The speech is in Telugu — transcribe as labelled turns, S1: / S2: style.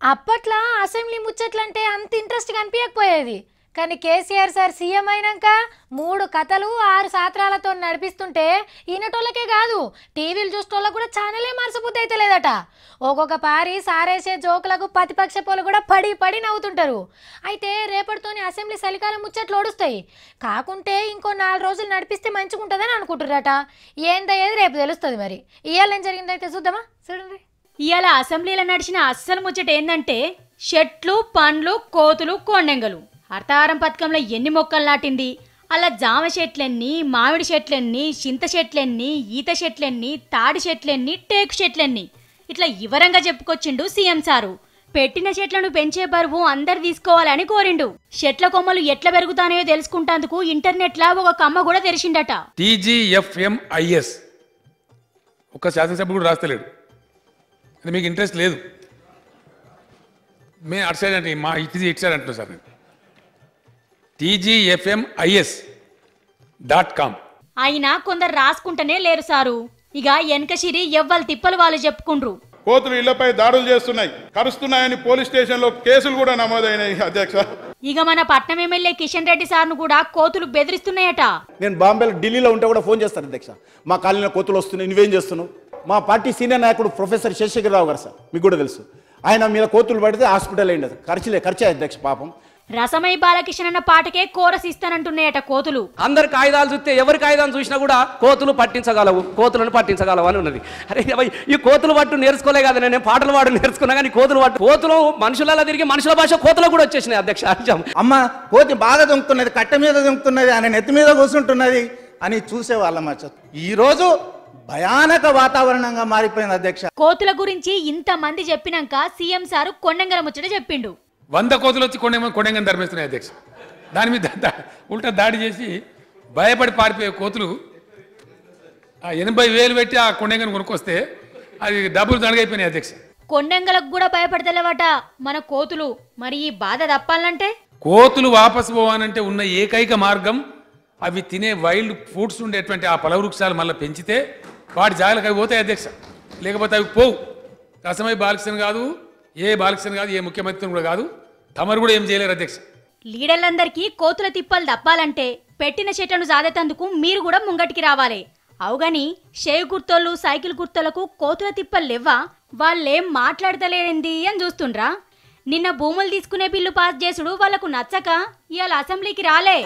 S1: అప్పట్లో అసెంబ్లీ ముచ్చట్లంటే అంత ఇంట్రెస్ట్ కనిపించకపోయేది. కానీ కేసీఆర్ సార్ సీఎం అయినాక 3 కథలు 6 సాత్రాలతో నడిపిస్తుంటే ఈనటోళ్ళకే కాదు టీవీలు చూసేటోళ్ళకు కూడా ఛానలే మార్చబుద్ధి అయితే లేదట. ఒక్కొక్క పారి సారేసే జోకులకు ప్రతిపక్ష పోలు కూడా పడి పడి నవ్వుతుంటారు. అయితే రేపటితోని అసెంబ్లీ చలికాలం ముచ్చట్లు ఓడుస్తాయి. కాకుంటే ఇంకో 4 రోజులు నడిపిస్తే మంచిగుంటుందని అనుకుంటున్నారట. ఏందయ్యేది రేపు తెలుస్తుంది. మరి ఇవాళ ఏం జరిగిందైతే చూద్దామా. చూడండి,
S2: ఇవాళ అసెంబ్లీలో నడిచిన అస్సలు ముచ్చట ఏందంటే చెట్లు, పండ్లు, కోతులు, కొండెంగలు. హర్తారం పథకంలో ఎన్ని మొక్కలు నాటింది, అలా జామ చెట్లెన్ని, మామిడి చెట్లెన్ని, చింత చెట్లెన్ని, ఈత చెట్లెన్ని, తాడి చెట్లెన్ని, టేకు చెట్లెన్ని, ఇట్లా వివరంగా చెప్పుకొచ్చిండు సీఎం సారు. పెట్టిన చెట్లను పెంచే బరువు అందరు తీసుకోవాలని కోరిండు. చెట్ల కొమ్మలు ఎట్లా పెరుగుతానో తెలుసుకుంటేందుకు ఇంటర్నెట్ లా ఒక కమ్మ కూడా తెరిచిండట.
S3: TGFMIS ఒక శాసనసభ్యుడు కూడా రాస్తలేడు. మీకు ఇంట్రెస్ట్ లేదు. మేము అటు సైడ్ అంటే మా ఇటు సైడ్ అంటున్నాం సార్. TGFMIS.com.
S2: అయినా కొందరు రాసుకుంటేనే లేరు సారు. ఇక వెనకసిరి ఎవ్వరు తిప్పలు వాళ్ళు చెప్పుకుండ్రు.
S4: కోతులు ఇళ్లపై దాడులు చేస్తున్నాయి, కరుస్తున్నాయని పోలీస్ స్టేషన్ లో కేసులు కూడా నమోదైనాయి అధ్యక్ష.
S2: ఇక మన పట్నం ఎమ్మెల్యే కిషన్ రెడ్డి సార్ను కూడా కోతులు బెదిరిస్తున్నాయట.
S5: నేను బాంబేలో ఢిల్లీలో ఉంటే కూడా ఫోన్ చేస్తాను అధ్యక్ష, మా కాలనీలో కోతులు వస్తున్నాయి, నువ్వేం చేస్తున్నావు. మా పార్టీ సీనియర్ నాయకుడు ప్రొఫెసర్ శేషగిరిరావు గారు సార్, మీకు కూడా తెలుసు, ఆయన మీద కోతులు పడితే హాస్పిటల్ అయింది. ఖర్చే అధ్యక్ష పాపం.
S2: రసమై బాలకిషన్ అన్న పాటకే కోరస్ ఇస్తానంటున్నాయట కోతులు.
S6: అందరు కాగితాలు చూస్తే ఎవరి కాగితాలు చూసినా కూడా కోతులను పట్టించగలవు అని ఉన్నది. అరే ఈ కోతులు పట్టు నేర్చుకోలే కదా, నేను పాటలు పాడు నేర్చుకున్నా కానీ కోతులు మనుషులలో తిరిగి మనుషుల భాష కోతులు కూడా వచ్చేసినాయి అధ్యక్ష.
S5: అమ్మ కోతి బాగా దొంకుతున్నది, కట్ట మీద దొంకుతున్నది, ఆయన నెత్తి మీద కూర్చుంటున్నది అని చూసేవాళ్ళం. ఈ రోజు భయానక వాతావరణంగా మారిపోయింది అధ్యక్ష.
S2: కోతుల గురించి ఇంత మంది చెప్పినాక సీఎం సారు కొండంగల ముచ్చట చెప్పిండు.
S3: 100 కోతులు వచ్చి కొండెంగని ధర్మిస్తున్నాయి అధ్యక్ష. దాని మీద ఉల్టా దాడి చేసి భయపడి పారిపోయే కోతులు 80,000 పెట్టి ఆ కొండెంగని కొనుక్కొస్తే అది డబ్బులు దండగైపోయినాయి అధ్యక్ష.
S2: కొండంగలకు కూడా భయపడతలేవట మన కోతులు. మరి ఈ బాధ తప్పాలంటే
S3: కోతులు వాపసు పోవాలంటే ఉన్న ఏకైక మార్గం అవి తినే వైల్డ్ ఫుడ్స్ ఉండేటువంటి ఆ ఫలవృక్షాలు మళ్ళీ పెంచితే వాటి జాగ్రత్తగా అవి పోతాయి అధ్యక్ష. లేకపోతే అవి పోవు. రసమై బాలకృష్ణ కాదు, ఏ బాలకృష్ణ కాదు, ఏ ముఖ్యమంత్రి కూడా కాదు, తమరు కూడా ఏం చేయలేరు అధ్యక్ష.
S2: లీడర్లందరికీ కోతుల తిప్పలు తప్పాలంటే పెట్టిన చెట్లను సాధేతందుకు మీరు కూడా ముంగటికి రావాలి. అవుగాని షేవ్ గుర్తోళ్ళు, సైకిల్ గుర్తోళ్లకు కోతుల తిప్పలు లేవా, వాళ్ళేం మాట్లాడతలేరింది అని చూస్తుండ్రా. నిన్న భూములు తీసుకునే బిల్లు పాస్ చేసుడు వాళ్లకు నచ్చక ఇవాళ అసెంబ్లీకి రాలే.